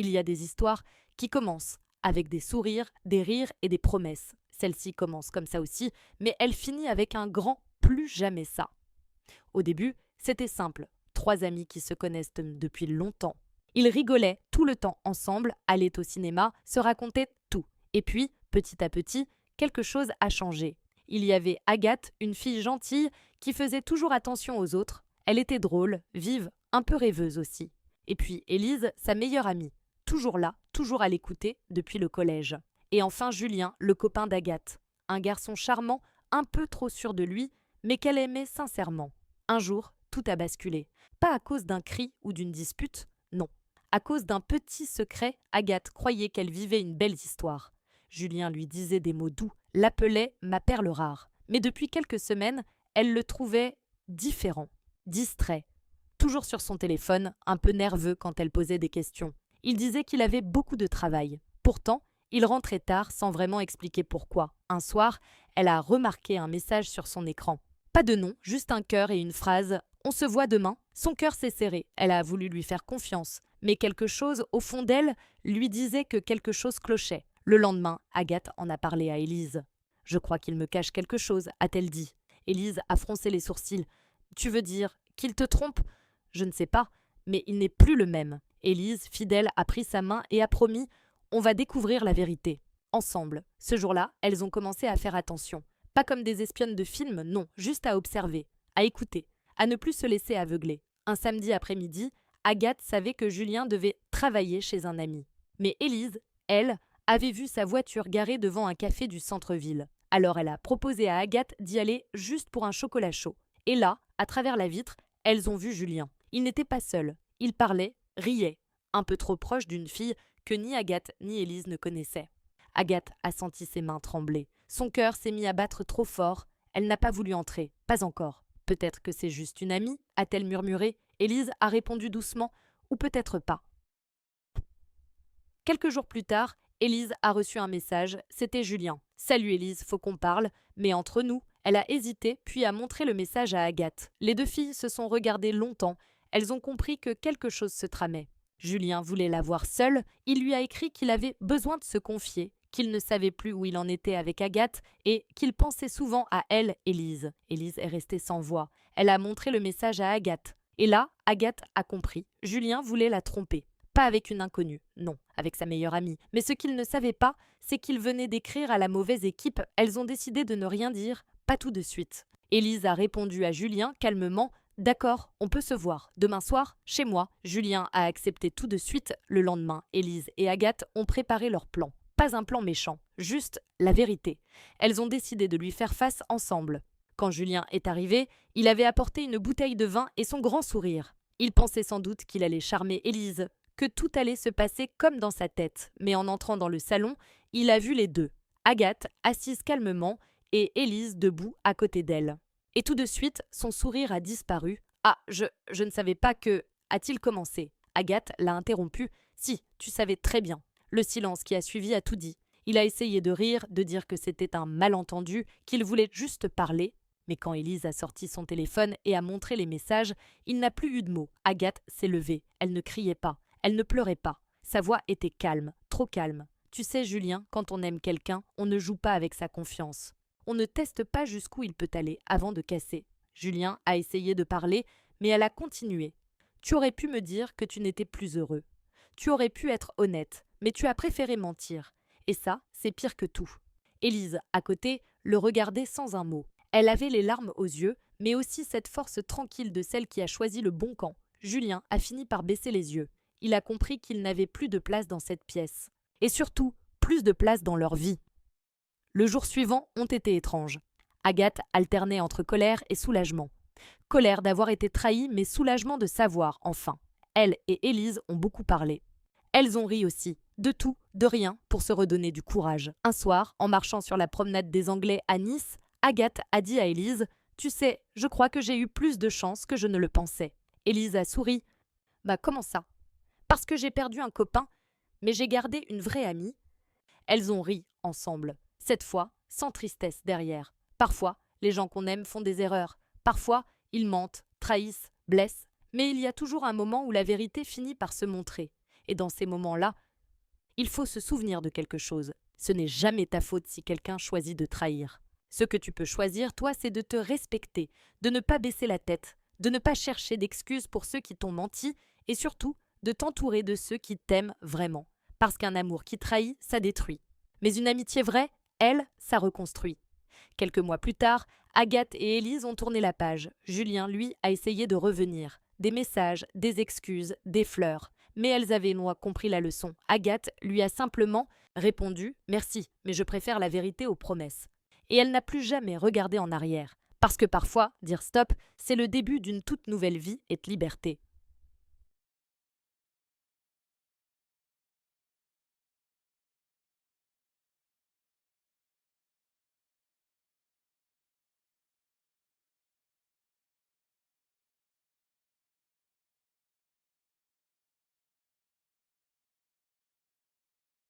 Il y a des histoires qui commencent avec des sourires, des rires et des promesses. Celle-ci commence comme ça aussi, mais elle finit avec un grand plus jamais ça. Au début, c'était simple. 3 amis qui se connaissent depuis longtemps. Ils rigolaient tout le temps ensemble, allaient au cinéma, se racontaient tout. Et puis, petit à petit, quelque chose a changé. Il y avait Agathe, une fille gentille, qui faisait toujours attention aux autres. Elle était drôle, vive, un peu rêveuse aussi. Et puis Élise, sa meilleure amie, toujours là, toujours à l'écouter depuis le collège. Et enfin Julien, le copain d'Agathe. Un garçon charmant, un peu trop sûr de lui, mais qu'elle aimait sincèrement. Un jour, tout a basculé. Pas à cause d'un cri ou d'une dispute, non. À cause d'un petit secret, Agathe croyait qu'elle vivait une belle histoire. Julien lui disait des mots doux, l'appelait ma perle rare. Mais depuis quelques semaines, elle le trouvait différent, distrait, toujours sur son téléphone, un peu nerveux quand elle posait des questions. Il disait qu'il avait beaucoup de travail. Pourtant, il rentrait tard sans vraiment expliquer pourquoi. Un soir, elle a remarqué un message sur son écran. Pas de nom, juste un cœur et une phrase « On se voit demain ». Son cœur s'est serré. Elle a voulu lui faire confiance. Mais quelque chose, au fond d'elle, lui disait que quelque chose clochait. Le lendemain, Agathe en a parlé à Élise. « Je crois qu'il me cache quelque chose », a-t-elle dit. Élise a froncé les sourcils. « Tu veux dire qu'il te trompe ?» Je ne sais pas, mais il n'est plus le même. Élise, fidèle, a pris sa main et a promis « On va découvrir la vérité. » Ensemble. Ce jour-là, elles ont commencé à faire attention. Pas comme des espionnes de film, non, juste à observer, à écouter, à ne plus se laisser aveugler. Un samedi après-midi, Agathe savait que Julien devait travailler chez un ami. Mais Élise, elle, avait vu sa voiture garée devant un café du centre-ville. Alors elle a proposé à Agathe d'y aller juste pour un chocolat chaud. Et là, à travers la vitre, elles ont vu Julien. Il n'était pas seul. Il parlait, riait, un peu trop proche d'une fille que ni Agathe ni Élise ne connaissaient. Agathe a senti ses mains trembler. Son cœur s'est mis à battre trop fort. Elle n'a pas voulu entrer, pas encore. Peut-être que c'est juste une amie, a-t-elle murmuré. Élise a répondu doucement, ou peut-être pas. Quelques jours plus tard, Élise a reçu un message, c'était Julien. « Salut Élise, faut qu'on parle, mais entre nous ». Elle a hésité, puis a montré le message à Agathe. Les deux filles se sont regardées longtemps. Elles ont compris que quelque chose se tramait. Julien voulait la voir seule. Il lui a écrit qu'il avait besoin de se confier, qu'il ne savait plus où il en était avec Agathe et qu'il pensait souvent à elle, Élise. Élise est restée sans voix. Elle a montré le message à Agathe. Et là, Agathe a compris. Julien voulait la tromper. Pas avec une inconnue, non, avec sa meilleure amie. Mais ce qu'il ne savait pas, c'est qu'il venait d'écrire à la mauvaise équipe. Elles ont décidé de ne rien dire, pas tout de suite. Élise a répondu à Julien calmement « D'accord, on peut se voir. Demain soir, chez moi. » Julien a accepté tout de suite. Le lendemain, Élise et Agathe ont préparé leur plan. Pas un plan méchant, juste la vérité. Elles ont décidé de lui faire face ensemble. Quand Julien est arrivé, il avait apporté une bouteille de vin et son grand sourire. Il pensait sans doute qu'il allait charmer Élise, que tout allait se passer comme dans sa tête. Mais en entrant dans le salon, il a vu les deux. Agathe, assise calmement, et Élise debout à côté d'elle. Et tout de suite, son sourire a disparu. « Ah, je ne savais pas que… » a-t-il commencé. Agathe l'a interrompu. « Si, tu savais très bien. » Le silence qui a suivi a tout dit. Il a essayé de rire, de dire que c'était un malentendu, qu'il voulait juste parler. Mais quand Élise a sorti son téléphone et a montré les messages, il n'a plus eu de mots. Agathe s'est levée. Elle ne criait pas. Elle ne pleurait pas. Sa voix était calme, trop calme. Tu sais, Julien, quand on aime quelqu'un, on ne joue pas avec sa confiance. On ne teste pas jusqu'où il peut aller avant de casser. Julien a essayé de parler, mais elle a continué. Tu aurais pu me dire que tu n'étais plus heureux. Tu aurais pu être honnête, mais tu as préféré mentir. Et ça, c'est pire que tout. Élise, à côté, le regardait sans un mot. Elle avait les larmes aux yeux, mais aussi cette force tranquille de celle qui a choisi le bon camp. Julien a fini par baisser les yeux. Il a compris qu'il n'avait plus de place dans cette pièce. Et surtout, plus de place dans leur vie. Le jour suivant ont été étranges. Agathe alternait entre colère et soulagement. Colère d'avoir été trahie, mais soulagement de savoir, enfin. Elle et Élise ont beaucoup parlé. Elles ont ri aussi, de tout, de rien, pour se redonner du courage. Un soir, en marchant sur la promenade des Anglais à Nice, Agathe a dit à Élise « Tu sais, je crois que j'ai eu plus de chance que je ne le pensais. » Élise a souri. « Bah comment ça ? Parce que j'ai perdu un copain, mais j'ai gardé une vraie amie. » Elles ont ri ensemble, cette fois sans tristesse derrière. Parfois, les gens qu'on aime font des erreurs. Parfois, ils mentent, trahissent, blessent. Mais il y a toujours un moment où la vérité finit par se montrer. Et dans ces moments-là, il faut se souvenir de quelque chose. Ce n'est jamais ta faute si quelqu'un choisit de trahir. Ce que tu peux choisir, toi, c'est de te respecter, de ne pas baisser la tête, de ne pas chercher d'excuses pour ceux qui t'ont menti et surtout de t'entourer de ceux qui t'aiment vraiment. Parce qu'un amour qui trahit, ça détruit. Mais une amitié vraie, elle, ça reconstruit. Quelques mois plus tard, Agathe et Élise ont tourné la page. Julien, lui, a essayé de revenir. Des messages, des excuses, des fleurs. Mais elles avaient compris la leçon. Agathe lui a simplement répondu « Merci, mais je préfère la vérité aux promesses ». Et elle n'a plus jamais regardé en arrière. Parce que parfois, dire stop, c'est le début d'une toute nouvelle vie et de liberté.